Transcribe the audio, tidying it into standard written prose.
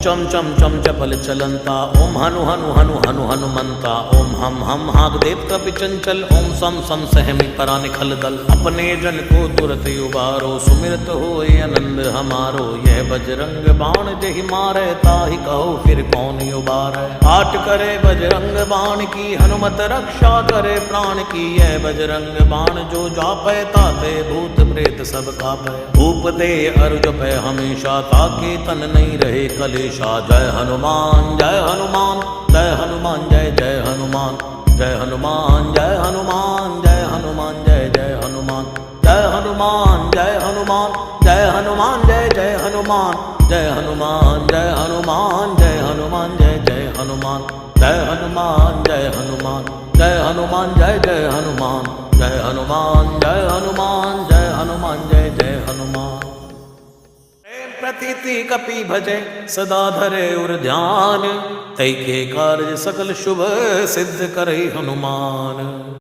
चम चम चम चपल चलंता ओम हनु हनु हनु हनु हनुमंता ओम हम हाग देव कपि चंचल ओम सम सम सहमि परा निखल दल अपने जन को तुरत उबारो सुमिरत होए आनंद हमारो यह बजरंग बाण जहि मारे ताहि कहो फिर कौन उबारे आट करे बजरंग बाण की हनुमत रक्षा करे प्राण की यह बजरंग बाण जो जापै ताते भूत प्रेत सब कापै भूप दे अरु जपै हमेशा ताके तन नहीं रहे कलेश जय हनुमान जय हनुमान जय हनुमान जय जय हनुमान जय हनुमान जय हनुमान जय हनुमान जय जय हनुमान जय हनुमान जय हनुमान जय हनुमान जय जय हनुमान जय हनुमान जय हनुमान जय हनुमान जय जय हनुमान जय हनुमान जय हनुमान जय हनुमान जय जय हनुमान जय हनुमान जय हनुमान जय हनुमान जय जय हनुमान प्रतीति कपि भजे सदा धरे उर ध्यान तै के कार्य सकल शुभ सिद्ध करे हनुमान।